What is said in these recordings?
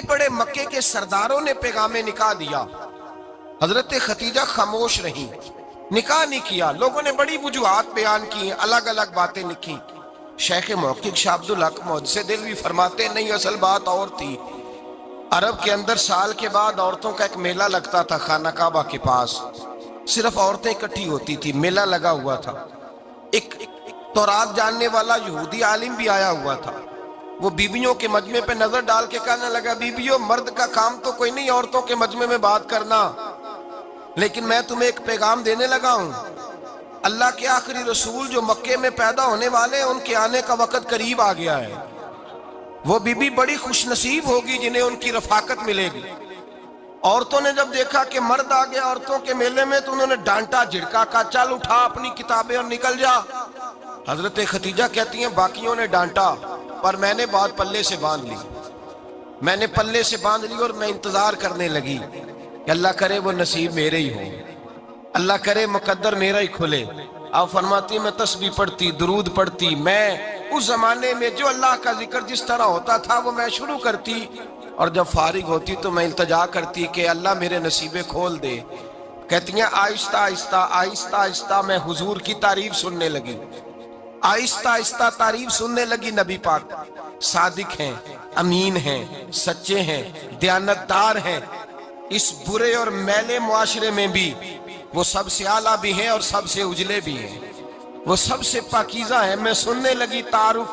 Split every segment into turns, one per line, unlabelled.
بڑے مکے کے سرداروں نے پیغام نکاح دیا، حضرت خدیجہ خاموش رہی، نکاح نہیں کیا۔ لوگوں نے بڑی وجوہات بیان کی، الگ الگ باتیں لکھی۔ شیخ محقق شاہ عبدالحق محدث دہلوی فرماتے نہیں، اصل بات اور تھی۔ عرب کے اندر سال کے بعد عورتوں کا ایک میلہ لگتا تھا خانہ کعبہ کے پاس، صرف عورتیں اکٹھی ہوتی تھی، میلہ لگا ہوا تھا۔ ایک تورات جاننے والا یہودی عالم بھی آیا ہوا تھا، وہ بیویوں کے مجمع پہ نظر ڈال کے کہنے لگا، بیویوں، مرد کا کام تو کوئی نہیں عورتوں کے مجمع میں بات کرنا، لیکن میں تمہیں ایک پیغام دینے لگا ہوں۔ اللہ کے آخری رسول جو مکے میں پیدا ہونے والے، ان کے آنے کا وقت قریب آ گیا ہے۔ وہ بیوی بڑی خوش نصیب ہوگی جنہیں ان کی رفاقت ملے گی۔ عورتوں نے جب دیکھا کہ مرد آ گیا عورتوں کے میلے میں تو انہوں نے ڈانٹا جھڑکا، کہا چل اٹھا اپنی کتابیں اور نکل جا۔ حضرت خدیجہ کہتی ہیں باقیوں نے ڈانٹا، پر میں نے بات پلے سے باندھ لی، میں نے پلے سے باندھ لی اور میں انتظار کرنے لگی کہ اللہ کرے وہ نصیب میرے ہی ہو، اللہ کرے مقدر میرا ہی کھلے۔ آپ فرماتی میں تسبیح پڑھتی، درود پڑھتی، میں اس زمانے میں جو اللہ کا ذکر جس طرح ہوتا تھا وہ میں شروع کرتی، اور جب فارغ ہوتی تو میں التجا کرتی کہ اللہ میرے نصیبے کھول دے۔ کہتی ہیں آہستہ آہستہ آہستہ آہستہ میں حضور کی تعریف سننے لگی، آہستہ آہستہ تعریف سننے لگی۔ نبی پاک صادق ہیں، امین ہیں، سچے ہیں، دیانتدار ہیں، اس برے اور میلے معاشرے میں بھی وہ سب سے اعلیٰ بھی ہیں اور سب سے اجلے بھی ہیں، وہ سب سے پاکیزہ ہیں۔ میں سننے لگی تعارف،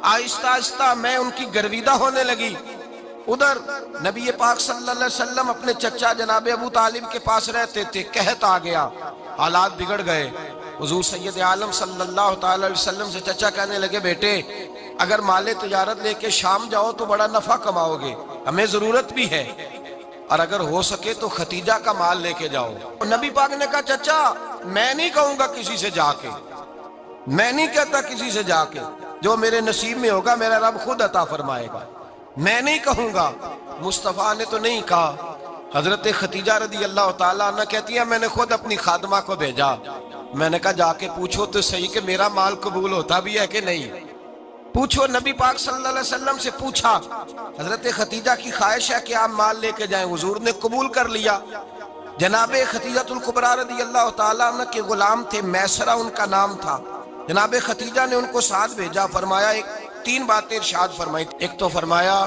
آہستہ آہستہ میں ان کی گرویدہ ہونے لگی۔ ادھر نبی پاک صلی اللہ علیہ وسلم اپنے چچا جناب ابو طالب کے پاس رہتے تھے، قحط آ گیا، حالات بگڑ گئے۔ حضور سید عالم صلی اللہ تعالی علیہ وسلم سے چچا کہنے لگے، بیٹے اگر مال تجارت لے کے شام جاؤ تو بڑا نفع کماؤ گے، ہمیں ضرورت بھی ہے، اور اگر ہو سکے تو ختیجہ کا مال لے کے جاؤ۔ نبی پاک نے کہا چچا میں نہیں کہوں گا کسی سے جا کے، میں نہیں کہتا کسی سے جا کے، جو میرے نصیب میں ہوگا میرا رب خود عطا فرمائے گا، میں نہیں کہوں گا۔ مصطفیٰ نے تو نہیں کہا۔ حضرت خدیجہ رضی اللہ تعالیٰ عنہ کہتی ہے میں نے خود اپنی خادمہ کو بھیجا، میں نے کہا جا کے پوچھو تو صحیح کہ میرا مال قبول ہوتا بھی ہے کہ نہیں، پوچھو۔ نبی پاک صلی اللہ علیہ وسلم سے پوچھا، حضرت خدیجہ کی خواہش ہے کہ آپ مال لے کے جائیں، حضور نے قبول کر لیا۔ جناب خدیجہ الکبریٰ رضی اللہ تعالیٰ عنہ کے غلام تھے، میسرہ ان کا نام تھا۔ جناب خدیجہ نے ان کو ساتھ بھیجا، فرمایا تین باتیں ارشاد فرمائی۔ ایک تو فرمایا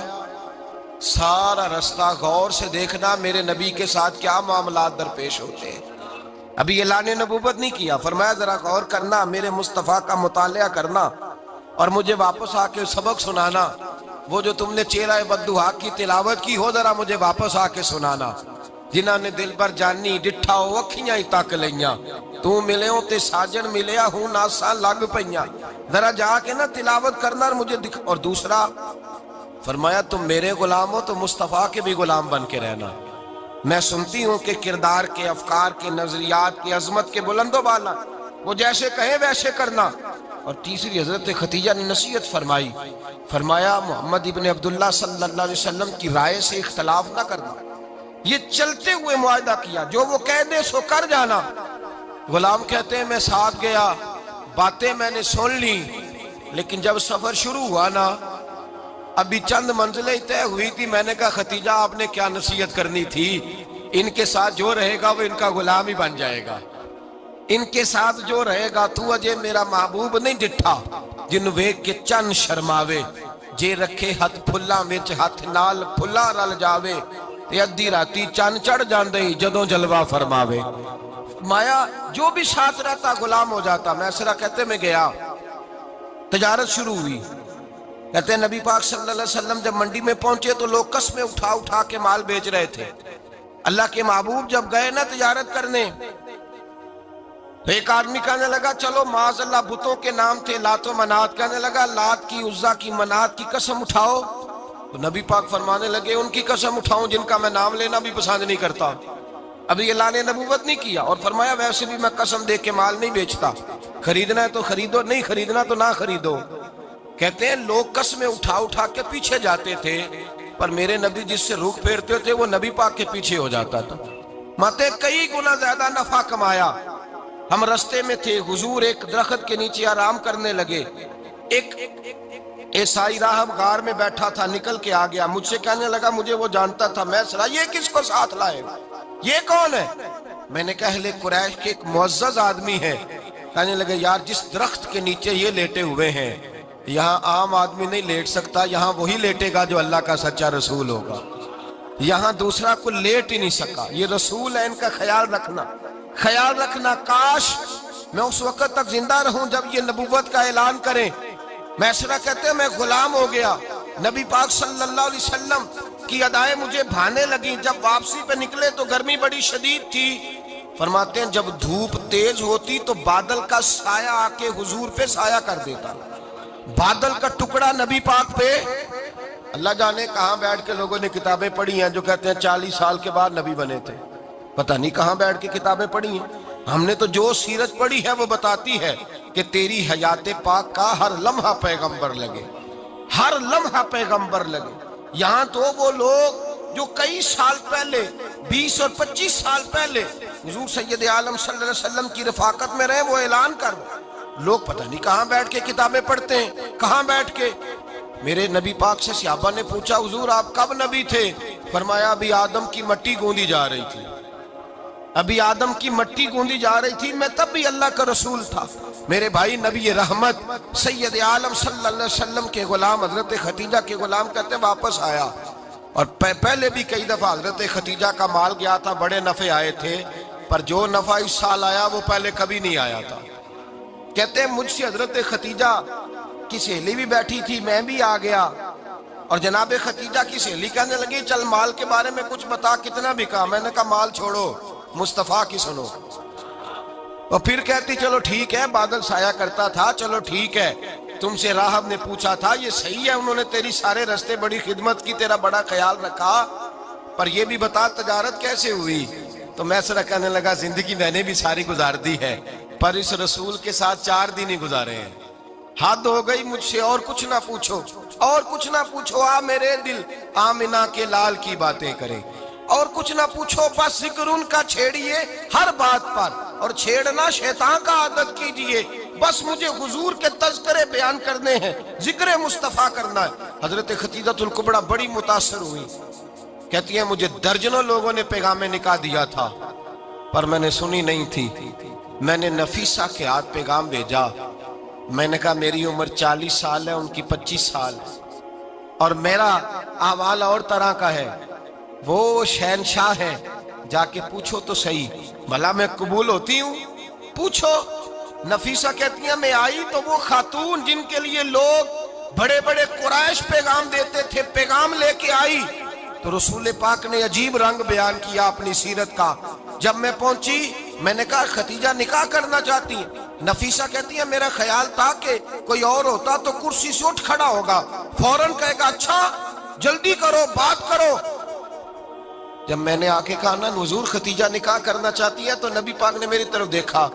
سارا رستہ غور سے دیکھنا میرے نبی کے ساتھ کیا معاملات درپیش ہوتے ہیں، ابھی اعلان نبوت نہیں کیا، فرمایا ذرا غور کرنا، میرے مصطفیٰ کا مطالعہ کرنا اور مجھے واپس آ کے سبق سنانا، وہ جو تم نے چہرہ بددعا کی تلاوت کی ہو ذرا مجھے واپس آ کے سنانا۔ جنہاں نے دل پر جانی ڈٹھا ہو اکھیاں ہی تک لیاں، تو ملے ہو تے ساجن ملیا ہوں ناساں لگ پئیاں، ذرا جا کے نا تلاوت کرنا اور مجھے دکھ۔ اور دوسرا فرمایا تم میرے غلام ہو تو مصطفیٰ کے بھی غلام بن کے رہنا، میں سنتی ہوں کہ کردار کے، افکار کے، نظریات کی عظمت کے بلند و بالا، وہ جیسے کہیں ویسے کرنا۔ اور تیسری حضرت خدیجہ نے نصیحت فرمائی، فرمایا محمد ابن عبداللہ صلی اللہ علیہ وسلم کی رائے سے اختلاف نہ کرنا، یہ چلتے ہوئے معاہدہ کیا، جو وہ کہہ دے سو کر جانا۔ غلام کہتے ہیں میں ساتھ گیا، باتیں میں نے سن لی، لیکن جب سفر شروع ہوا نا ابھی چند منزلیں طے ہوئی تھی، میں نے کہا خدیجہ آپ نے کیا نصیحت کرنی تھی، ان کے ساتھ جو رہے گا وہ ان کا غلام ہی بن جائے گا، ان کے ساتھ جو رہے گا تو اجے میرا محبوب نہیں ڈٹھا جن ویکھ کے چن شرماوے، جے رکھے ہاتھ پھلاں وچ ہاتھ نال پھلا رل جاوے، تے ادھی راتی چن چڑھ جاندے جدوں جلوہ فرماوے۔ مایا جو بھی ساتھ رہتا غلام ہو جاتا۔ میسرہ کہتے میں گیا، تجارت شروع ہوئی، کہتے ہیں نبی پاک صلی اللہ علیہ وسلم جب منڈی میں پہنچے تو لوگ قسمیں اٹھا اٹھا کے مال بیچ رہے تھے۔ اللہ کے محبوب جب گئے نا تجارت کرنے تو ایک آدمی کہنے لگا چلو معاذ اللہ بتوں کے نام تھے لات و منات، کہنے لگا لات کی، عزا کی، منات کی قسم اٹھاؤ، تو نبی پاک فرمانے لگے ان کی قسم اٹھاؤں جن کا میں نام لینا بھی پسند نہیں کرتا، ابھی اعلان نبوت نہیں کیا، اور فرمایا ویسے بھی میں قسم دے کے مال نہیں بیچتا، خریدنا ہے تو خریدو، نہیں خریدنا تو نہ خریدو۔ کہتے ہیں لوگ قسمیں اٹھا اٹھا کے پیچھے جاتے تھے، پر میرے نبی جس سے رخ پھیرتے تھے وہ نبی پاک کے پیچھے ہو جاتا تھا۔ ماتے کئی گنا زیادہ نفع کمایا۔ ہم رستے میں تھے، حضور ایک درخت کے نیچے آرام کرنے لگے، ایک عیسائی راہب غار میں بیٹھا تھا، نکل کے آ گیا، مجھ سے کہنے لگا مجھے وہ جانتا تھا، میں سنا یہ کس کو ساتھ لائے، یہ کون ہے؟ میں نے کہا اہل قریش کے ایک معزز آدمی ہے۔ کہنے لگے یار جس درخت کے نیچے یہ لیٹے ہوئے ہیں یہاں عام آدمی نہیں لیٹ سکتا، یہاں وہی لیٹے گا جو اللہ کا سچا رسول ہوگا، یہاں دوسرا کوئی لیٹ ہی نہیں سکا، یہ رسول ہے، ان کا خیال رکھنا، کاش میں اس وقت تک زندہ رہوں جب یہ نبوت کا اعلان کریں۔ میسرہ کہتے ہیں میں غلام ہو گیا، نبی پاک صلی اللہ علیہ وسلم کی ادائیں مجھے بھانے لگیں، جب واپسی پہ نکلے تو گرمی بڑی شدید تھی، فرماتے ہیں جب دھوپ تیز ہوتی تو بادل کا سایہ آ کے حضور پہ سایہ کر دیتا، بادل کا ٹکڑا نبی پاک پہ، اللہ جانے کہاں بیٹھ کے لوگوں نے کتابیں پڑھی ہیں جو کہتے ہیں 40 سال کے بعد نبی بنے تھے، پتہ نہیں کہاں بیٹھ کے کتابیں پڑھی ہیں۔ ہم نے تو جو سیرت پڑھی ہے وہ بتاتی ہے کہ تیری حیات پاک کا ہر لمحہ پیغمبر لگے، ہر لمحہ پیغمبر لگے۔ یہاں تو وہ لوگ جو کئی سال پہلے 20 اور 25 سال پہلے حضور سید عالم صلی اللہ علیہ وسلم کی رفاقت میں رہے، وہ اعلان کر لوگ پتہ نہیں کہاں بیٹھ کے کتابیں پڑھتے ہیں، کہاں بیٹھ کے۔ میرے نبی پاک سے صحابہ نے پوچھا حضور آپ کب نبی تھے؟ فرمایا ابھی آدم کی مٹی گوندی جا رہی تھی، ابھی آدم کی مٹی گوندی جا رہی تھی، میں تب بھی اللہ کا رسول تھا۔ میرے بھائی نبی رحمت سید عالم صلی اللہ علیہ وسلم کے غلام حضرت خدیجہ کے غلام کہتے واپس آیا، اور پہلے بھی کئی دفعہ حضرت خدیجہ کا مال گیا تھا، بڑے نفع آئے تھے، پر جو نفع اس سال آیا وہ پہلے کبھی نہیں آیا تھا۔ کہتے ہیں مجھ سے حضرت خدیجہ کی سہیلی بھی بیٹھی تھی، میں بھی آ گیا، اور جناب خدیجہ کی سہیلی کہنے لگی چل مال کے بارے میں کچھ بتا، کتنا بکا؟ میں نے کہا مال چھوڑو، مصطفیٰ کی سنو۔ اور پھر کہتی چلو ٹھیک ہے، بادل سایہ کرتا تھا، چلو ٹھیک ہے، تم سے راہب نے پوچھا تھا یہ صحیح ہے، انہوں نے تیری سارے رستے بڑی خدمت کی، تیرا بڑا خیال رکھا، پر یہ بھی بتا تجارت کیسے ہوئی؟ تو میں سرا کہنے لگا زندگی میں نے بھی ساری گزار دی ہے، پر اس رسول کے ساتھ 4 دن ہی گزارے ہیں، حد ہو گئی مجھ سے، اور کچھ نہ پوچھو، اور کچھ نہ پوچھو، آ میرے دل آمنہ کے لال کی باتیں کریں، اور کچھ نہ پوچھو، بس ذکر ان کا چھیڑیے ہر بات پر، اور چھیڑنا شیطان کا عادت کیجئے، بس مجھے حضور کے تذکرے بیان کرنے ہیں، ذکر مصطفیٰ کرنا ہے۔ حضرت خدیجہ الکبریٰ بڑی متاثر ہوئی، کہتی ہیں مجھے درجنوں لوگوں نے پیغام نکاح دیا تھا پر میں نے سنی نہیں تھی، میں نے نفیسہ کے ہاتھ پیغام بھیجا، میں نے کہا میری عمر 40 سال ہے، ان کی 25 سال، اور میرا احوال اور طرح کا ہے، وہ شہنشاہ ہیں، جا کے پوچھو تو صحیح، بھلا میں قبول ہوتی ہوں؟ پوچھو۔ نفیسہ کہتی ہیں میں آئی تو وہ خاتون جن کے لیے لوگ بڑے بڑے قریش پیغام دیتے تھے، پیغام لے کے آئی، تو رسول پاک نے عجیب رنگ بیان کیا اپنی سیرت کا۔ جب میں پہنچی میں نے کہا خدیجہ نکاح کرنا چاہتی ہیں؟ نفیسہ کہتی ہے میرا خیال تھا کہ کوئی اور ہوتا تو کرسی سے اٹھ کھڑا ہوگا، فوراً کہے گا اچھا جلدی کرو بات کرو۔ جب میں نے آ کے کہا نا حضور خدیجہ نکاح کرنا چاہتی ہے، تو نبی پاک نے میری طرف دیکھا،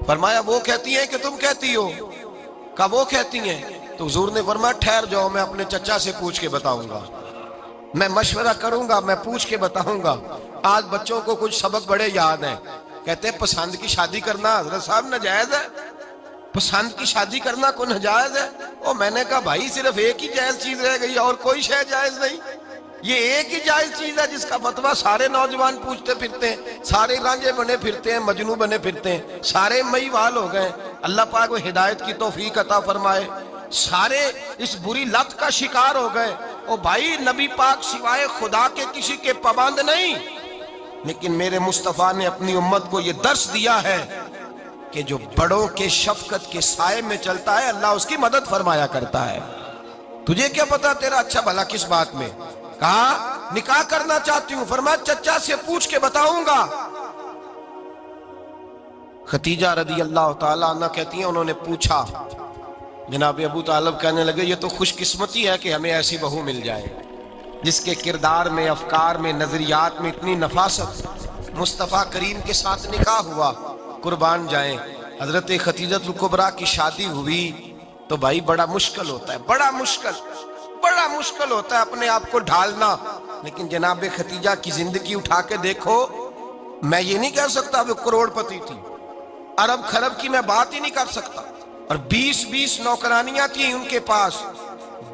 فرمایا وہ کہتی ہیں کہ تم کہتی ہو؟ کہا وہ کہتی ہیں، تو حضور نے فرمایا ٹھہر جاؤ، میں اپنے چچا سے پوچھ کے بتاؤں گا، میں مشورہ کروں گا، میں پوچھ کے بتاؤں گا۔ آج بچوں کو کچھ سبق بڑے یاد ہیں، کہتے ہیں پسند کی شادی کرنا حضرت صاحب ناجائز ہے، پسند کی شادی کرنا کو ناجائز ہے؟ اور میں نے کہا بھائی صرف ایک ہی جائز چیز رہ گئی، اور کوئی شے جائز نہیں، یہ ایک ہی جائز چیز ہے جس کا فتویٰ سارے نوجوان پوچھتے پھرتے ہیں، سارے رانجے بنے پھرتے ہیں، مجنوں بنے پھرتے ہیں، سارے مئی وال ہو گئے، اللہ پاک وہ ہدایت کی توفیق عطا فرمائے، سارے اس بری لت کا شکار ہو گئے۔ او بھائی نبی پاک سوائے خدا کے کسی کے پابند نہیں، لیکن میرے مصطفیٰ نے اپنی امت کو یہ درس دیا ہے کہ جو بڑوں کے شفقت کے سائے میں چلتا ہے اللہ اس کی مدد فرمایا کرتا ہے۔ تجھے کیا پتا تیرا اچھا بھلا کس بات میں؟ کہا نکاح کرنا چاہتی ہوں، فرمایا چچا سے پوچھ کے بتاؤں گا۔ خدیجہ رضی اللہ تعالیٰ عنہ کہتی ہیں انہوں نے پوچھا، جناب ابو طالب کہنے لگے یہ تو خوش قسمتی ہے کہ ہمیں ایسی بہو مل جائے جس کے کردار میں، افکار میں، نظریات میں اتنی نفاست۔ مصطفیٰ کریم کے ساتھ نکاح ہوا، قربان جائیں۔ حضرت خدیجہ الکبریٰ کی شادی ہوئی تو بھائی بڑا مشکل ہوتا ہے، بڑا مشکل ہوتا ہے اپنے آپ کو ڈھالنا، لیکن جناب خدیجہ کی زندگی اٹھا کے دیکھو، میں یہ نہیں کہہ سکتا وہ کروڑ پتی تھی، ارب خرب کی میں بات ہی نہیں کر سکتا، اور 20 نوکرانیاں تھیں ان کے پاس،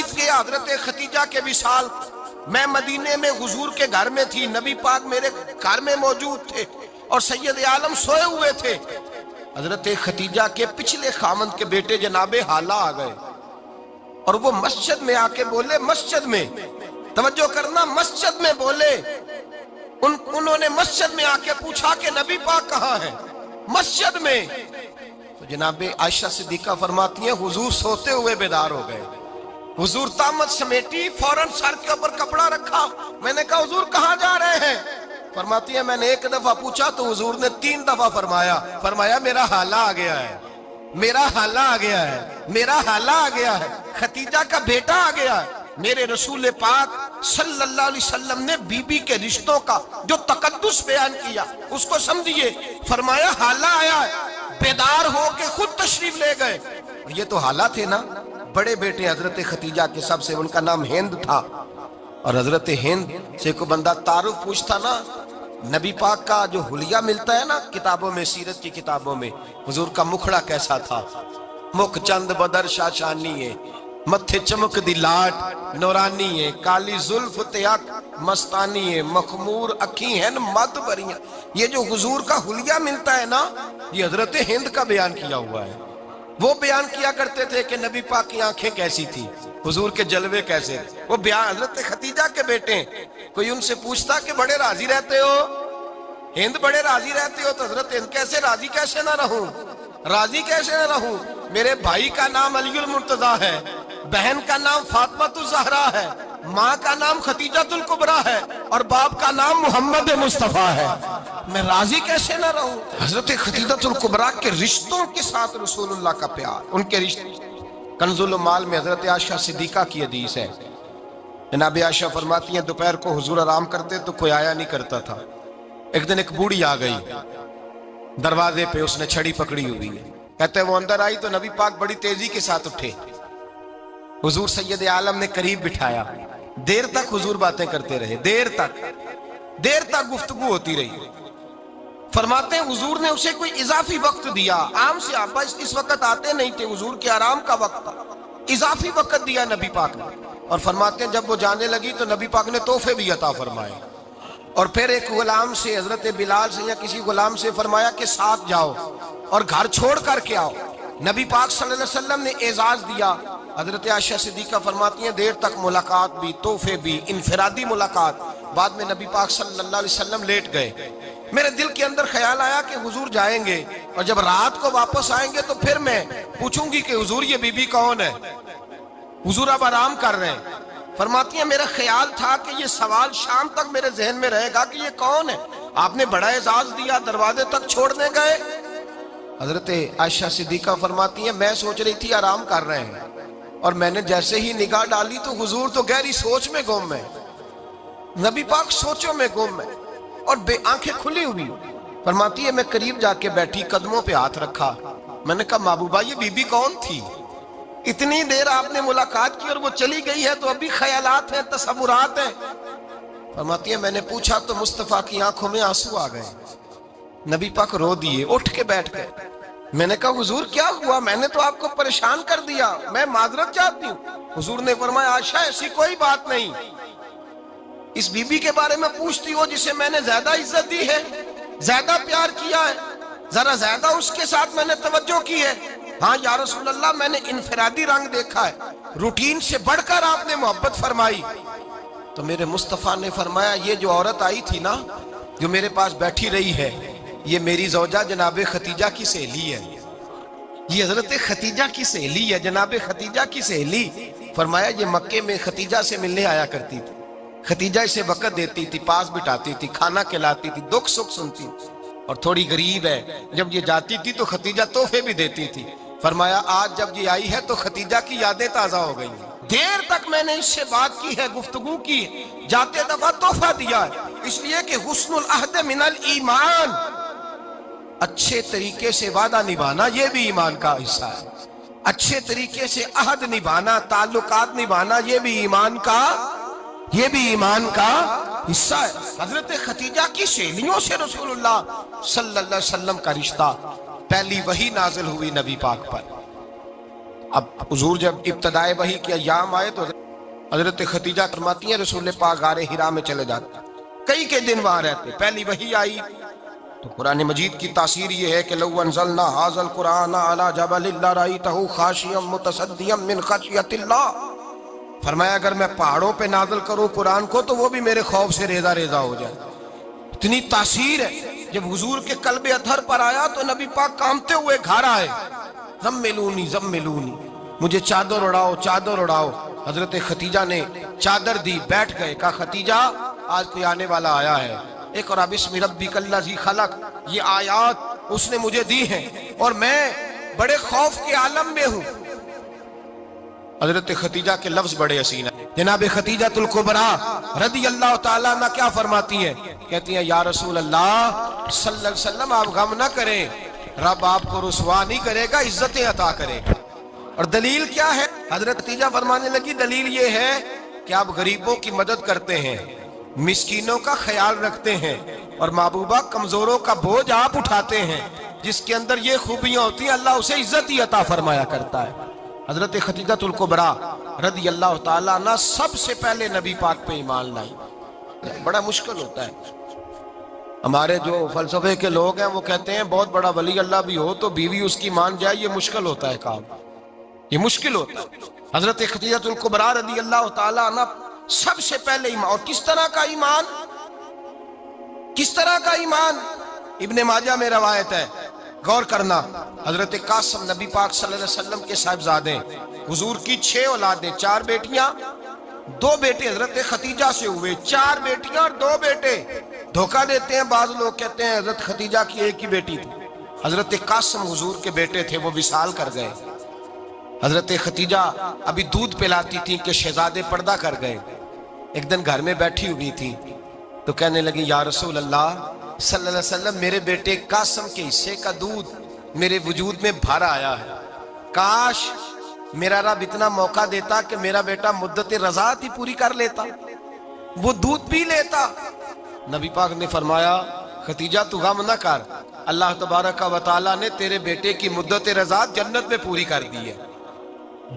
بیت گیا حضرت خدیجہ کے وصال. میں مدینے میں حضور کے گھر میں تھی, نبی پاک میرے گھر میں موجود تھے اور سید عالم سوئے ہوئے تھے. حضرت خدیجہ کے پچھلے خامند کے بیٹے جناب حالہ آ گئے اور وہ مسجد میں آ کے بولے, مسجد میں توجہ کرنا, مسجد میں بولے. انہوں نے مسجد میں آ کے پوچھا کہ نبی پاک کہاں ہیں؟ مسجد میں. تو جناب عائشہ صدیقہ فرماتی ہیں حضور سوتے ہوئے بیدار ہو گئے. حضور طامت سمیٹی, فوراً سر کے اوپر کپڑا رکھا. میں نے کہا حضور کہاں جا رہے ہیں؟ فرماتی ہے میں نے ایک دفعہ پوچھا تو حضور نے 3 دفعہ فرمایا میرا حالہ آ گیا ہے, میرا حالہ آ گیا ہے, میرا حالہ آ گیا ہے, خدیجہ کا بیٹا آ گیا ہے. میرے رسول پاک صلی اللہ علیہ وسلم نے بی بی کے رشتوں کا جو تقدس بیان کیا اس کو سمجھیے. فرمایا حالہ آیا ہے, بیدار ہو کے خود تشریف لے گئے. یہ تو حالہ تھے نا, بڑے بیٹے حضرت خدیجہ کے سب سے, ان کا نام ہند تھا. اور حضرت ہند سے کوئی بندہ تعارف پوچھتا نا, نبی پاک کا جو حلیہ ملتا ہے نا کتابوں میں, سیرت کی کتابوں میں, حضور کا مکھڑا کیسا تھا. مکھ چند بدر شاشانی ہے, متھے چمک دی لاٹ نورانی ہے, کالی زلف تیاک مستانی ہے, مخمور اکھی ہیں مد بریاں. یہ جو حضور کا حلیہ ملتا ہے نا, یہ حضرت ہند کا بیان کیا ہوا ہے. وہ بیان کیا کرتے تھے کہ نبی پاک کی آنکھیں کیسی تھی, حضور کے جلوے کیسے. وہ بیان حضرت خدیجہ کے بیٹے ہیں. کوئی ان سے پوچھتا کہ بڑے راضی رہتے ہو, ہند بڑے راضی رہتے ہو, تو حضرت ہند کیسے راضی کیسے نہ رہوں, راضی کیسے نہ رہوں. میرے بھائی کا نام علی المرتضیٰ ہے, بہن کا نام فاطمۃ الزہرا ہے, ماں کا نام خدیجۃ الکبریٰ ہے, اور باپ کا نام محمد مصطفیٰ ہے. میں راضی کیسے نہ رہوں. حضرت خدیجۃ الکبریٰ کے رشتوں کے ساتھ رسول اللہ کا پیار, ان کے رشتے. کنز المال میں حضرت عائشہ صدیقہ کی حدیث ہے. جناب عائشہ فرماتی ہیں دوپہر کو حضور آرام کرتے تو کوئی آیا نہیں کرتا تھا. ایک دن ایک بوڑھی آ گئی دروازے پہ, اس نے چھڑی پکڑی ہوئی ہے. کہتے وہ اندر آئی تو نبی پاک بڑی تیزی کے ساتھ اٹھے. حضور سید عالم نے قریب بٹھایا, دیر تک حضور باتیں کرتے رہے, دیر تک گفتگو ہوتی رہی. فرماتے ہیں حضور نے اسے کوئی اضافی وقت دیا. عام سے آپ اس وقت آتے نہیں تھے, حضور کے آرام کا وقت تھا, اضافی وقت دیا نبی پاک نے. اور فرماتے ہیں جب وہ جانے لگی تو نبی پاک نے تحفے بھی عطا فرمائے. اور پھر ایک غلام سے, حضرت بلال سے یا کسی غلام سے فرمایا کہ ساتھ جاؤ اور گھر چھوڑ کر کے آؤ. نبی پاک صلی اللہ علیہ وسلم نے اعزاز دیا. حضرت عائشہ صدیقہ فرماتی ہیں دیر تک ملاقات بھی, تحفے بھی, انفرادی ملاقات. بعد میں نبی پاک صلی اللہ علیہ وسلم لیٹ گئے. میرے دل کے اندر خیال آیا کہ حضور جائیں گے اور جب رات کو واپس آئیں گے تو پھر میں پوچھوں گی کہ حضور یہ بی بی کون ہے, حضور اب آرام کر رہے ہیں. فرماتی ہیں میرا خیال تھا کہ یہ سوال شام تک میرے ذہن میں رہے گا کہ یہ کون ہے, آپ نے بڑا اعزاز دیا, دروازے تک چھوڑنے گئے. حضرت عائشہ صدیقہ فرماتی ہیں میں سوچ رہی تھی آرام کر رہے ہیں, اور میں نے جیسے ہی نگاہ ڈالی تو حضور تو گہری سوچ میں گم ہے, نبی پاک سوچوں میں گم ہے اور آنکھیں کھلی ہوئی. فرماتی ہے میں قریب جا کے بیٹھی, قدموں پہ ہاتھ رکھا. میں نے کہا محبوبہ یہ بی بی کون تھی, اتنی دیر آپ نے ملاقات کی اور وہ چلی گئی ہے تو ابھی خیالات ہیں, تصورات ہیں. فرماتی ہے میں نے پوچھا تو مصطفیٰ کی آنکھوں میں آنسو آ گئے. نبی پاک رو دیے, اٹھ کے بیٹھ گئے. میں نے کہا حضور کیا ہوا, میں نے تو آپ کو پریشان کر دیا, میں معذرت چاہتی ہوں. حضور نے فرمایا عائشہ ایسی کوئی بات نہیں, اس بی بی کے بارے میں پوچھتی ہو جسے میں نے زیادہ عزت دی ہے, زیادہ پیار کیا ہے, ذرا زیادہ اس کے ساتھ میں نے توجہ کی ہے. ہاں یا رسول اللہ میں نے انفرادی رنگ دیکھا ہے, روٹین سے بڑھ کر آپ نے محبت فرمائی. تو میرے مصطفیٰ نے فرمایا یہ جو عورت آئی تھی نا, جو میرے پاس بیٹھی رہی ہے, یہ میری زوجہ جناب خدیجہ کی سہیلی ہے, یہ حضرت خدیجہ کی سہیلی ہے, جناب خدیجہ کی سہیلی. فرمایا یہ مکے میں خدیجہ سے ملنے آیا کرتی تھی, خدیجہ اسے وقت دیتی تھی, پاس بٹھاتی تھی, کھانا کھلاتی تھی, دکھ سکھ سنتی تھی, اور تھوڑی غریب ہے, جب یہ جاتی تھی تو خدیجہ تحفے بھی دیتی تھی. فرمایا آج جب یہ آئی ہے تو خدیجہ کی یادیں تازہ ہو گئی ہیں, دیر تک میں نے اس سے بات کی ہے, گفتگو کی ہے, جاتے دفعہ تحفہ دیا ہے, اس لیے کہ حسن العہد من الایمان, اچھے طریقے سے وعدہ نبھانا یہ بھی ایمان کا حصہ ہے. اچھے طریقے سے عہد نبھانا, تعلقات نبھانا یہ بھی ایمان کا حصہ ہے. حضرت خدیجہ کی سہیلیوں سے رسول اللہ صلی اللہ علیہ وسلم کا رشتہ, پہلی وحی نازل ہوئی نبی پاک پر, اب حضور جب ابتدائے وحی کے ایام آئے تو حضرت خدیجہ فرماتی ہیں رسول پاک غار حرا میں چلے جاتے، کئی کے دن وہاں رہتے۔ پہلی وحی آئی تو قرآن مجید کی تاثیر یہ ہے کہ لو انزلنا ھذا القرآن علی جبل لرأیتہ خاشعا متصدعا من خشیۃ اللہ، فرمایا اگر میں پہاڑوں پہ نازل کروں قرآن کو تو وہ بھی میرے خوف سے ریزہ ریزہ ہو جائے۔ اتنی تاثیر ہے۔ جب حضور کے قلب اطہر پر آیا تو نبی پاک کامتے ہوئے گھر آئے، زملونی زملونی، مجھے چادر اڑاؤ چادر اڑاؤ۔ حضرت خدیجہ نے چادر دی، بیٹھ گئے، کہا خدیجہ آج کوئی آنے والا آیا ہے، اقرأ بسم ربک الذی خلق، یہ آیات اس نے مجھے دی ہیں اور میں بڑے خوف کے عالم میں ہوں۔ حضرت خدیجہ کے لفظ بڑے حسین ہیں۔ جناب خدیجہ الکبریٰ رضی اللہ تعالیٰ عنہ کیا فرماتی ہیں؟ کہتی ہیں یا رسول اللہ صلی اللہ علیہ وسلم آپ غم نہ کریں، رب آپ کو رسوا نہیں کرے گا، عزتیں عطا کرے گا۔ اور دلیل کیا ہے؟ حضرت خدیجہ فرمانے لگی دلیل یہ ہے کہ آپ غریبوں کی مدد کرتے ہیں، مسکینوں کا خیال رکھتے ہیں، اور محبوبہ کمزوروں کا بوجھ آپ اٹھاتے ہیں۔ جس کے اندر یہ خوبیاں ہوتی ہیں اللہ اسے عزت ہی عطا فرمایا کرتا ہے۔ حضرت خدیجہ الکبریٰ رضی اللہ تعالیٰ عنہ سب سے پہلے نبی پاک پہ ایمان لائی۔ بڑا مشکل ہوتا ہے، ہمارے جو فلسفے کے لوگ ہیں وہ کہتے ہیں بہت بڑا ولی اللہ بھی ہو تو بیوی اس کی مان جائے، یہ مشکل ہوتا ہے کام، یہ مشکل ہوتا ہے۔ حضرت خدیجہ الکبریٰ رضی اللہ تعالیٰ عنہ سب سے پہلے ایمان، اور کس طرح کا ایمان؟ کس طرح کا ایمان؟ ابن ماجہ میں روایت ہے، غور کرنا، حضرت قاسم نبی پاک صلی اللہ علیہ وسلم کے صاحبزادے، حضور کی 6 اولادیں، 4 بیٹیاں 2 بیٹے حضرت خدیجہ سے ہوئے، 4 بیٹیاں اور 2 بیٹے۔ دھوکہ دیتے ہیں بعض لوگ، کہتے ہیں حضرت خدیجہ کی ایک ہی بیٹی تھی۔ حضرت قاسم حضور کے بیٹے تھے، وہ وصال کر گئے۔ حضرت خدیجہ ابھی دودھ پلاتی تھی کہ شہزادے پردہ کر گئے۔ ایک دن گھر میں بیٹھی ہوئی تھی تو کہنے لگی یا رسول اللہ صلی اللہ علیہ وسلم میرے بیٹے قاسم کے حصے کا دودھ میرے وجود میں بھر آیا ہے، کاش میرا رب اتنا موقع دیتا کہ میرا بیٹا مدت رضاعت ہی پوری کر لیتا، وہ دودھ پی لیتا۔ نبی پاک نے فرمایا خدیجہ تو غم نہ کر، اللہ تبارک و تعالیٰ نے تیرے بیٹے کی مدت رضاعت جنت میں پوری کر دی ہے،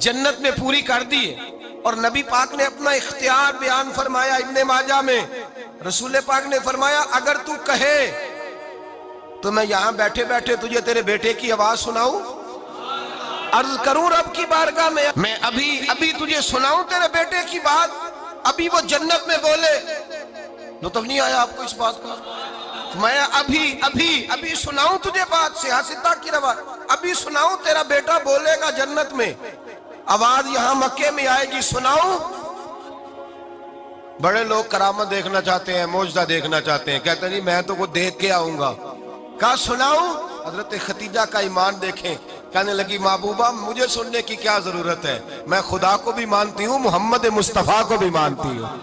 جنت میں پوری کر دی ہے۔ اور نبی پاک نے اپنا اختیار بیان فرمایا ابن ماجہ میں، رسول پاک نے فرمایا اگر تو کہے تو میں یہاں بیٹھے بیٹھے تجھے تیرے بیٹے کی آواز سناؤں، عرض کروں رب کی بارگاہ میں ابھی تجھے سناؤں تیرے بیٹے کی بات، ابھی وہ جنت میں بولے۔ لطف نہیں آیا آپ کو اس بات کا؟ میں ابھی سناؤں تجھے بات، سیاستہ کی روایت، ابھی سناؤں تیرا بیٹا بولے گا جنت میں، آواز یہاں مکے میں آئے گی، سناؤں؟ بڑے لوگ کرامت دیکھنا چاہتے ہیں، معجزہ دیکھنا چاہتے ہیں، کہتے ہیں نہیں میں تو وہ دیکھ کے آؤں گا۔ کہا سناؤں؟ حضرت خدیجہ کا ایمان دیکھیں، کہنے لگی محبوبہ مجھے سننے کی کیا ضرورت ہے، میں خدا کو بھی مانتی ہوں، محمد مصطفیٰ کو بھی مانتی ہوں،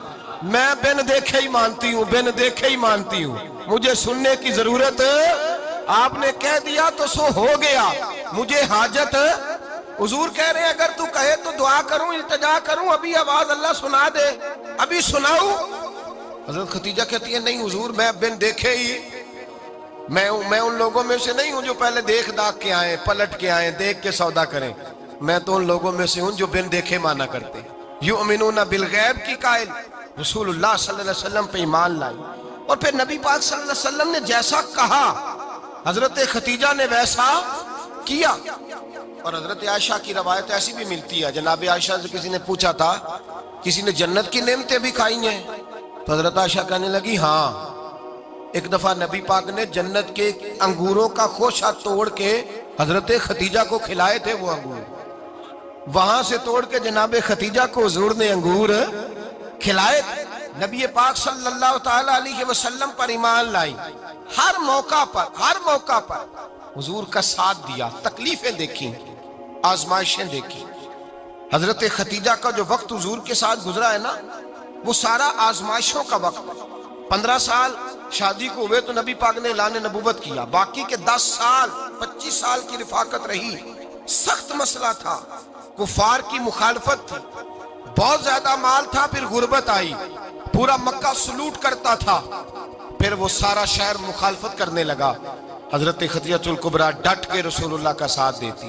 میں بن دیکھے ہی مانتی ہوں، بن دیکھے ہی مانتی ہوں، مجھے سننے کی ضرورت آپ نے کہہ دیا تو سو ہو گیا، مجھے حاجت۔ حضور کہہ رہے ہیں اگر تو کہے تو دعا کروں، التجا کروں، ابھی آواز اللہ سنا دے، ابھی سناؤں؟ حضرت خدیجہ کہتی ہے نہیں حضور میں بن دیکھے ہی، میں ان لوگوں میں سے نہیں ہوں جو پہلے دیکھ داکھ کے آئیں، پلٹ کے آئیں، دیکھ کے سودا کریں، میں تو ان لوگوں میں سے ہوں جو بن دیکھے مانا کرتے۔ یؤمنون بالغیب کی قائل رسول اللہ صلی اللہ علیہ وسلم پہ ایمان لائی، اور پھر نبی پاک صلی اللہ علیہ وسلم نے جیسا کہا حضرت خدیجہ نے ویسا کیا۔ اور حضرت عائشہ کی روایت ایسی بھی ملتی ہے، جناب عائشہ سے کسی نے پوچھا تھا کسی نے جنت کی نعمتیں بھی کھائی ہیں؟ تو حضرت عائشہ کہنے لگی ہاں، ایک دفعہ نبی پاک نے جنت کے انگوروں کا خوشہ توڑ کے حضرت خدیجہ کو کھلائے تھے، وہ انگور وہاں سے توڑ کے جناب خدیجہ کو حضور نے انگور کھلائے تھے۔ نبی پاک صلی اللہ تعالی علیہ وسلم پر ایمان لائی، ہر موقع پر حضور کا ساتھ دیا، تکلیفیں دیکھیں، آزمائشیں دیکھیں۔ حضرت خدیجہ کا جو وقت حضور کے ساتھ گزرا ہے نا، وہ سارا آزمائشوں کا وقت۔ 15 سال شادی کو ہوئے تو نبی پاک نے اعلان نبوت کیا، باقی کے 10 سال 25 سال کی رفاقت رہی، سخت مسئلہ تھا، کفار کی مخالفت تھی، بہت زیادہ مال تھا، پھر غربت آئی، پورا مکہ سلوٹ کرتا تھا، پھر وہ سارا شہر مخالفت کرنے لگا۔ حضرت خدیجہ الکبریٰ ڈٹ کے رسول اللہ کا ساتھ دیتی،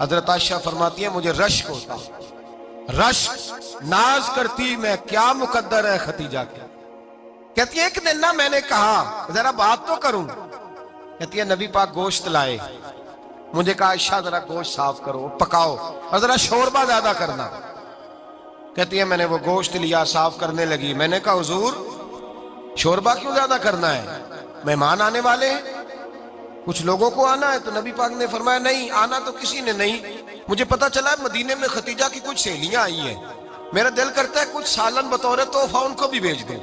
حضرت عائشہ فرماتی ہے مجھے رشک ہوتا، رشک، ناز کرتی میں کیا مقدر ہے ختیجہ کے۔ کہتی ہے ایک دن نہ میں نے کہا ذرا بات تو کروں، کہتی ہے نبی پاک گوشت لائے، مجھے کہا عائشہ ذرا گوشت صاف کرو پکاؤ اور ذرا شوربہ زیادہ کرنا۔ کہتی ہے میں نے وہ گوشت لیا، صاف کرنے لگی، میں نے کہا حضور شوربہ کیوں زیادہ کرنا ہے، مہمان آنے والے ہیں، کچھ لوگوں کو آنا ہے۔ تو نبی پاک نے فرمایا نہیں آنا تو کسی نے نہیں، مجھے پتا چلا ہے مدینے میں ختیجہ کی کچھ سہیلیاں آئی ہیں، میرا دل کرتا ہے کچھ سالن بطور تحفہ ان کو بھی بھیج دیں،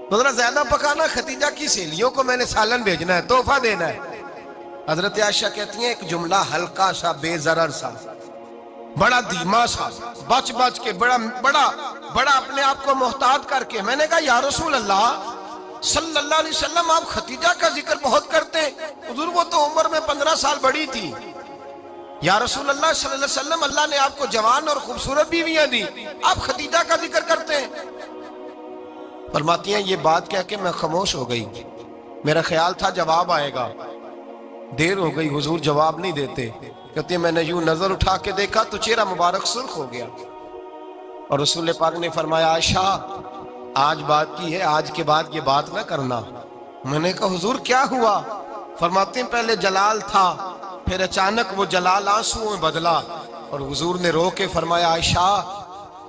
تو ذرا زیادہ پکانا، ختیجہ کی سہیلیوں کو میں نے سالن بھیجنا ہے، تحفہ دینا ہے۔ حضرت عائشہ کہتی ہیں ایک جملہ ہلکا سا، بے ضرر سا، بڑا دھیما سا، بچ بچ کے، بڑا اپنے آپ کو محتاط کر کے، میں نے کہا یا رسول اللہ صلی اللہ علیہ وسلم آپ ختیجہ کا ذکر بہت کرتے ہیں، حضور وہ تو عمر میں 15 سال بڑی تھی، یا رسول اللہ صلی اللہ علیہ وسلم اللہ نے آپ کو جوان اور خوبصورت بیویاں دی، آپ ختیجہ کا ذکر کرتے ہیں۔ فرماتی ہیں یہ بات کہہ کے میں خاموش ہو گئی، میرا خیال تھا جواب آئے گا، دیر ہو گئی، حضور جواب نہیں دیتے۔ کہتے ہیں میں نے یوں نظر اٹھا کے دیکھا تو چہرہ مبارک سرخ ہو گیا، اور رسول پاک نے فرمایا عائشہ آج بات کی ہے، آج کے بعد یہ بات نہ کرنا۔ میں نے کہا حضور کیا ہوا؟ فرماتے ہیں پہلے جلال تھا، پھر اچانک وہ جلال آنسوں میں بدلا، اور حضور نے رو کے فرمایا عائشہ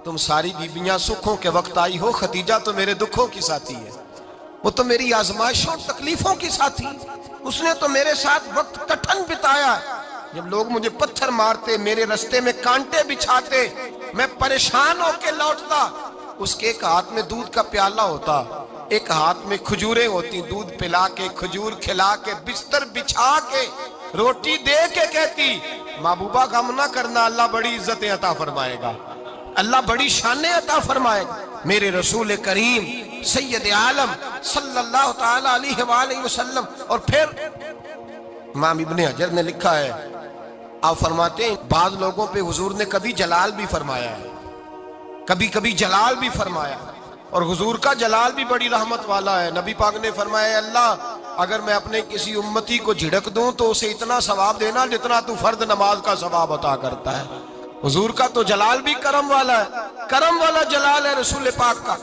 تم ساری بیویاں سکھوں کے وقت آئی ہو، ختیجہ تو میرے دکھوں کی ساتھی ہے، وہ تو میری آزمائشوں تکلیفوں کی ساتھی، اس نے تو میرے ساتھ وقت کٹھن بتایا، جب لوگ مجھے پتھر مارتے، میرے رستے میں کانٹے بچھاتے، میں پریشان ہو کے لوٹتا، اس کے ایک ہاتھ میں دودھ کا پیالہ ہوتا، ایک ہاتھ میں کھجوریں ہوتی، دودھ پلا کے، کھجور کھلا کے، بستر بچھا کے، روٹی دے کے کہتی محبوبہ غم نہ کرنا، اللہ بڑی عزتیں عطا فرمائے گا، اللہ بڑی شانیں عطا فرمائے گا۔ میرے رسول کریم سید عالم صلی اللہ تعالی علیہ وآلہ وسلم۔ اور پھر امام ابن حجر نے لکھا ہے، آپ فرماتے ہیں بعض لوگوں پہ حضور نے کبھی جلال بھی فرمایا ہے، کبھی کبھی جلال بھی فرمایا، اور حضور کا جلال بھی بڑی رحمت والا ہے۔ نبی پاک نے فرمایا اللہ اگر میں اپنے کسی امتی کو جھڑک دوں تو اسے اتنا ثواب دینا جتنا تو فرد نماز کا ثواب عطا کرتا ہے۔ حضور کا تو جلال بھی کرم والا ہے، کرم والا جلال ہے رسول پاک کا۔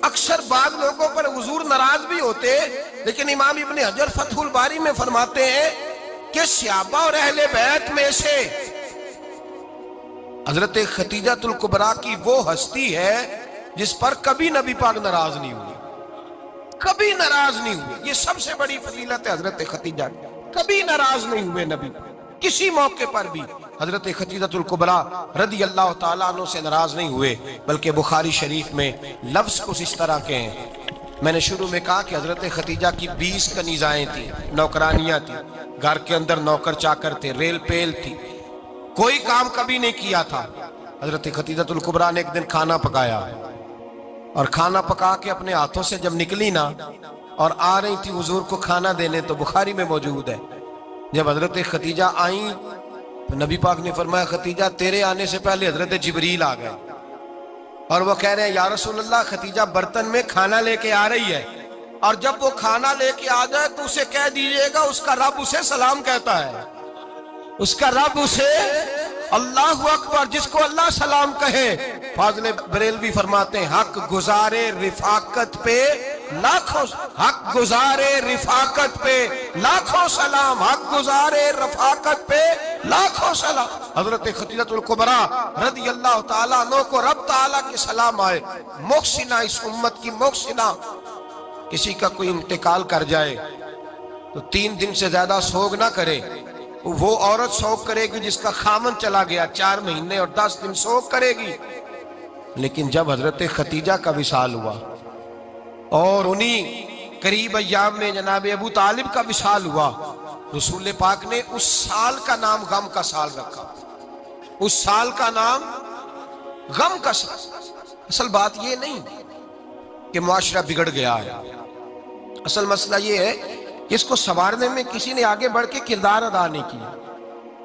اکثر بعض لوگوں پر حضور ناراض بھی ہوتے، لیکن امام ابن حجر فتح الباری میں فرماتے ہیں کہ صحابہ اور اہل بیت میں سے حضرت ختیجہ الکبریٰ کی وہ ہستی ہے جس پر کبھی نبی پاک ناراض نہیں ہوئے، کبھی ناراض نہیں ہوئے۔ یہ سب سے بڑی فضیلت ہے حضرت ختیجہ، کبھی ناراض نہیں ہوئے نبی کسی موقع پر بھی۔ حضرت ختیجہ الکبریٰ رضی اللہ تعالیٰ عنہ سے ناراض نہیں ہوئے، بلکہ بخاری شریف میں لفظ کچھ اس طرح کے ہیں۔ میں نے شروع میں کہا کہ حضرت ختیجہ کی 20 کنیزائیں تھیں، نوکرانیاں تھیں، گھر کے اندر نوکر چاکر تھے، ریل پیل تھی، کوئی کام کبھی نہیں کیا تھا۔ حضرت ختیجہ الکبریٰ نے ایک دن کھانا پکایا، اور کھانا پکا کے اپنے ہاتھوں سے جب نکلی نا اور آ رہی تھی حضور کو کھانا دینے، تو بخاری میں موجود ہے جب حضرت ختیجہ آئیں تو نبی پاک نے فرمایا ختیجہ تیرے آنے سے پہلے حضرت جبریل آ گئے، اور وہ کہہ رہے ہیں یا رسول اللہ ختیجہ برتن میں کھانا لے کے آ رہی ہے، اور جب وہ کھانا لے کے آ جائے تو اسے کہہ دیجئے گا اس کا رب اسے سلام کہتا ہے، اس کا رب اسے اللہ اکبر، جس کو اللہ سلام کہے۔ فاضل بریلوی فرماتے ہیں حق گزارے رفاقت پہ لاکھوں، حق گزارے رفاقت پہ لاکھوں سلام، حق گزارے رفاقت پہ لاکھوں سلام۔ حضرت ختیجہ الکبریٰ رضی اللہ تعالیٰ عنہ کو رب تعالیٰ کے سلام آئے، محسنہ، اس امت کی محسنہ۔ کسی کا کوئی انتقال کر جائے تو 3 دن سے زیادہ سوگ نہ کرے، وہ عورت سوگ کرے گی جس کا خامن چلا گیا، 4 مہینے اور 10 دن سوگ کرے گی۔ لیکن جب حضرت ختیجہ کا وصال ہوا اور انہی قریب ایام میں جناب ابو طالب کا وصال ہوا، رسول پاک نے اس سال کا نام غم کا سال رکھا، اس سال کا نام غم کا سال۔ اصل بات یہ نہیں کہ معاشرہ بگڑ گیا ہے، اصل مسئلہ یہ ہے کہ اس کو سنوارنے میں کسی نے آگے بڑھ کے کردار ادا نہیں کیا۔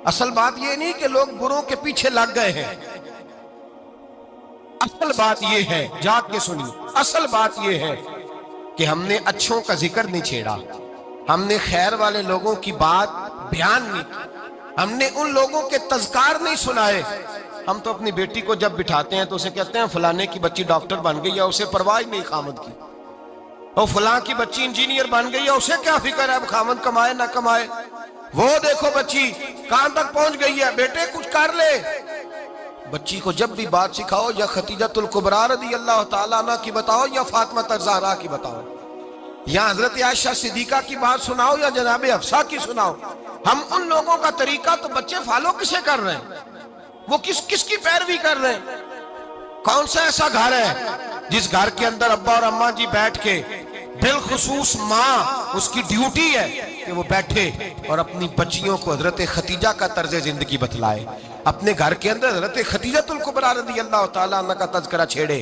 اصل بات یہ نہیں کہ لوگ بروں کے پیچھے لگ گئے ہیں، اصل بات یہ ہے، جاگ کے سنی، اصل بات یہ ہے کہ ہم نے اچھوں کا ذکر نہیں چھیڑا، ہم نے خیر والے لوگوں کی بات بیان نہیں کی، ہم نے ان لوگوں کے تذکار نہیں سنائے۔ ہم تو اپنی بیٹی کو جب بٹھاتے ہیں تو اسے کہتے ہیں فلانے کی بچی ڈاکٹر بن گئی ہے، اسے پرواہ نہیں خامد کی، اور فلاں کی بچی انجینئر بن گئی ہے، اسے کیا فکر ہے اب خامد کمائے نہ کمائے، وہ دیکھو بچی کہاں تک پہنچ گئی ہے، بیٹے کچھ کر لے۔ بچی کو جب بھی بات سکھاؤ یا خدیجۃ الکبریٰ رضی اللہ تعالیٰ عنہ کی بتاؤ یا فاطمہ الزہرا کی بتاؤ، یا حضرت عائشہ صدیقہ کی بات سناؤ یا جناب حفصہ کی سناؤ۔ ہم ان لوگوں کا طریقہ تو بچے فالو کسے کر رہے ہیں، وہ کس کی پیروی کر رہے ہیں؟ کون سا ایسا گھر ہے جس گھر کے اندر ابا اور اماں جی بیٹھ کے، بالخصوص ماں اس کی ڈیوٹی ہے کہ وہ بیٹھے اور اپنی بچیوں کو حضرت خدیجہ کا طرز زندگی بتلائے، اپنے گھر کے اندر حضرت خدیجۃ الکبریٰ رضی اللہ تعالیٰ عنہ کا تذکرہ چھیڑے۔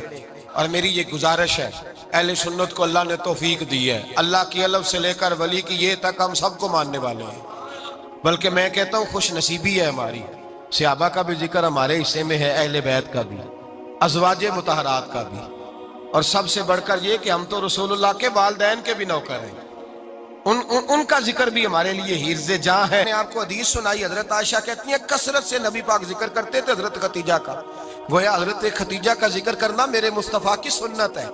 اور میری یہ گزارش ہے، اہل سنت کو اللہ نے توفیق دی ہے، اللہ کی الف سے لے کر ولی کی یہ تک ہم سب کو ماننے والے ہیں، بلکہ میں کہتا ہوں خوش نصیبی ہے ہماری، صحابہ کا بھی ذکر ہمارے حصے میں ہے، اہل بیت کا بھی، ازواج مطہرات کا بھی، اور سب سے بڑھ کر یہ کہ ہم تو رسول اللہ کے والدین کے بھی نوکر ہیں، ان کا ذکر بھی ہمارے لیے حرز جاں ہے۔ میں نے آپ کو حدیث سنائی، حضرت عائشہ کہتی ہیں کثرت سے نبی پاک ذکر کرتے تھے حضرت خدیجہ کا، گویا حضرت خدیجہ کا ذکر کرنا میرے مصطفیٰ کی سنت ہے،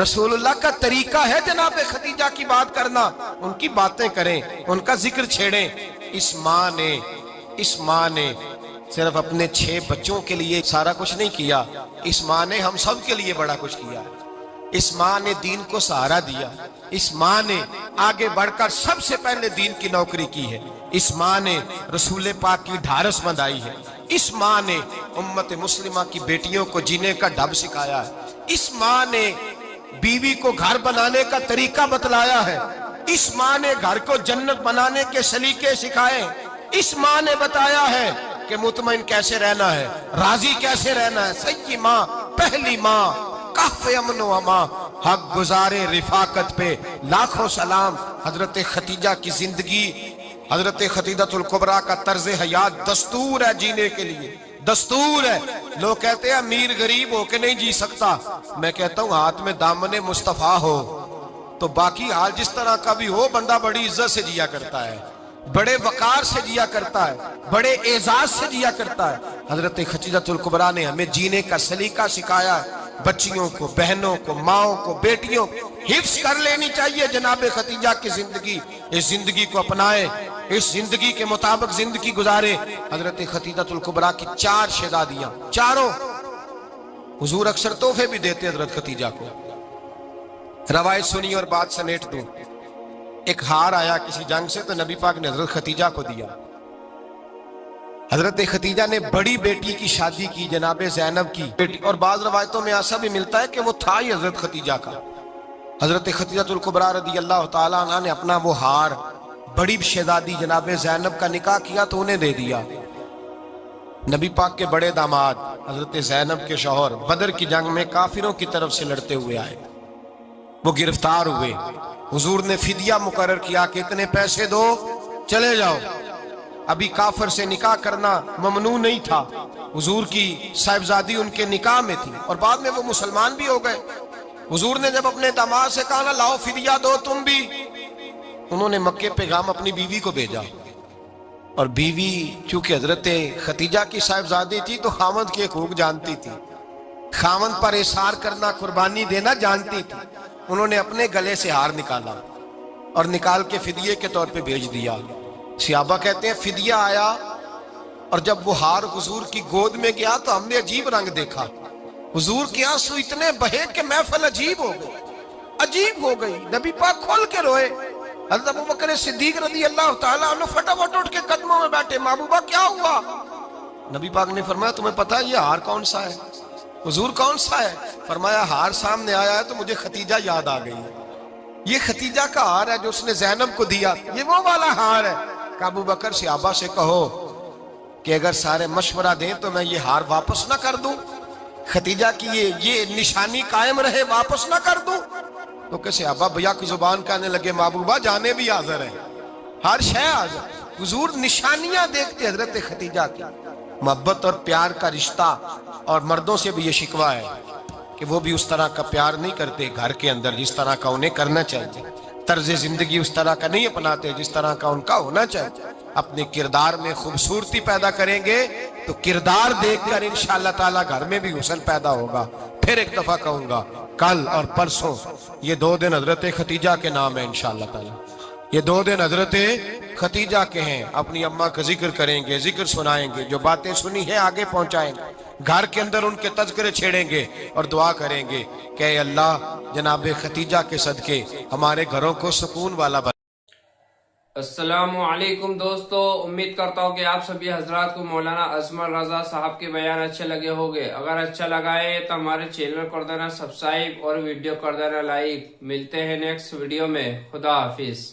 رسول اللہ کا طریقہ ہے جناب خدیجہ کی بات کرنا، ان کی باتیں کریں، ان کا ذکر چھیڑیں۔ اس ماں نے صرف اپنے 6 بچوں کے لیے سارا کچھ نہیں کیا، اس ماں نے ہم سب کے لیے بڑا کچھ کیا، اس ماں نے دین کو سہارا دیا، اس ماں نے آگے بڑھ کر سب سے پہلے دین کی نوکری کی ہے، اس ماں نے رسول پاک کی ڈھارس بندھائی ہے، اس ماں نے امت مسلمہ کی بیٹیوں کو جینے کا ڈھب سکھایا ہے، اس ماں نے بیوی کو گھر بنانے کا طریقہ بتلایا ہے، اس ماں نے گھر کو جنت بنانے کے سلیقے سکھائے، اس ماں نے بتایا ہے کہ مطمئن کیسے رہنا ہے، راضی کیسے رہنا ہے۔ سیدی ماں، پہلی ماں، کہف امن و امان، حق گزارے رفاقت پہ لاکھوں سلام۔ حضرت خدیجہ کی زندگی، حضرت خدیجۃ الکبریٰ کا طرز حیات دستور ہے جینے کے لیے، دستور ہے۔ لوگ کہتے ہیں امیر غریب ہو کے نہیں جی سکتا، میں کہتا ہوں ہاتھ میں دامن مصطفیٰ ہو تو باقی حال جس طرح کا بھی ہو، بندہ بڑی عزت سے جیا کرتا ہے، بڑے وقار سے جیا کرتا ہے، بڑے اعزاز سے جیا کرتا ہے۔ حضرت خدیجۃ الکبریٰ نے ہمیں جینے کا سلیقہ سکھایا ہے، بچیوں کو، بہنوں کو، ماؤں کو، بیٹیوں کو حفظ کر لینی چاہیے جناب خدیجہ کی زندگی، اس زندگی کو اپنائے، اس زندگی کے مطابق زندگی گزارے۔ حضرت خدیجۃ الکبریٰ کی 4 شہزادیاں، چاروں حضور اکثر تحفے بھی دیتے حضرت خدیجہ کو۔ روایت سنی اور بات سمیٹ دوں، ایک ہار آیا کسی جنگ سے تو نبی پاک نے حضرت خدیجہ کو دیا۔ حضرت خدیجہ نے بڑی بیٹی کی شادی کی، جناب زینب کی بیٹی، اور بعض روایتوں میں ایسا بھی ملتا ہے کہ وہ تھا ہی حضرت خدیجہ کا۔ حضرت خدیجۃ الکبریٰ رضی اللہ تعالیٰ عنہ نے اپنا وہ ہار بڑی شہزادی جناب زینب کا نکاح کیا تو انہیں دے دیا۔ نبی پاک کے بڑے داماد حضرت زینب کے شوہر بدر کی جنگ میں کافروں کی طرف سے لڑتے ہوئے آئے، وہ گرفتار ہوئے، حضور نے فدیہ مقرر کیا کہ اتنے پیسے دو چلے جاؤ۔ ابھی کافر سے نکاح کرنا ممنوع نہیں تھا، حضور کی صاحبزادی ان کے نکاح میں تھی اور بعد میں وہ مسلمان بھی ہو گئے۔ حضور نے جب اپنے داماد سے کہا نا لاؤ فدیہ دو تم بھی، انہوں نے مکے پیغام اپنی بیوی کو بھیجا، اور بیوی چونکہ حضرت خدیجہ کی صاحبزادی تھی تو خاوند کے حقوق جانتی تھی، خاوند پر احسار کرنا، قربانی دینا جانتی تھی۔ انہوں نے اپنے گلے سے ہار نکالا اور نکال کے فدیے کے طور پہ بھیج دیا۔ صحابہ کہتے ہیں فدیہ آیا اور جب وہ ہار حضور کی گود میں گیا تو ہم نے عجیب رنگ دیکھا، حضور کے آنسو اتنے بہے کہ محفل عجیب ہو گئی، عجیب ہو گئی، نبی پاک کھول کے روئے۔ حضرت ابوبکر صدیق رضی اللہ تعالیٰ عنہ فٹافٹ اٹھ کے قدموں میں بیٹھے، محبوبہ کیا ہوا؟ نبی پاک نے فرمایا تمہیں پتہ ہے یہ ہار کون سا ہے؟ حضور کون سا ہے؟ فرمایا ہار سامنے آیا ہے تو مجھے خدیجہ یاد آ گئی ہے، یہ خدیجہ کا ہار ہے جو اس نے زینب کو دیا، یہ وہ والا ہار ہے۔ کہ ابو بکر صحابہ سے کہو کہ اگر سارے مشورہ دیں تو میں یہ ہار واپس نہ کر دوں، خدیجہ کی یہ نشانی قائم رہے، واپس نہ کر دوں؟ تو کہ صحابہ بھیا کی زبان کہنے لگے محبوبہ جانے بھی حاضر ہیں، ہر شے حاضر۔ حضور نشانیاں دیکھتے حضرت خدیجہ کی، محبت اور پیار کا رشتہ، اور مردوں سے بھی یہ شکوہ ہے کہ وہ بھی اس طرح کا پیار نہیں کرتے گھر کے اندر جس طرح کا انہیں کرنا چاہیے، طرز زندگی اس طرح کا نہیں اپناتے جس طرح کا ان کا ہونا چاہیے۔ اپنے کردار میں خوبصورتی پیدا کریں گے تو کردار دیکھ کر انشاءاللہ تعالی گھر میں بھی حسن پیدا ہوگا۔ پھر ایک دفعہ کہوں گا، کل اور پرسوں یہ 2 دن حضرت ختیجہ کے نام ہے انشاءاللہ تعالی، یہ 2 دن حضرت ختیجہ کے ہیں۔ اپنی اماں کا ذکر کریں گے، ذکر سنائیں گے، جو باتیں سنی ہیں آگے پہنچائیں گے، گھر کے اندر ان کے تذکرے چھیڑیں گے اور دعا کریں گے کہ اے اللہ جناب ختیجہ کے صدقے ہمارے گھروں کو سکون والا بنا۔
السلام علیکم دوستو، امید کرتا ہوں کہ آپ سبھی حضرات کو مولانا اجمل رضا صاحب کے بیان اچھے لگے ہوگے۔ اگر اچھا لگا ہے تو ہمارے چینل کر دینا سبسکرائب اور ویڈیو کر دینا لائک۔ ملتے ہیں نیکسٹ ویڈیو میں، خدا حافظ۔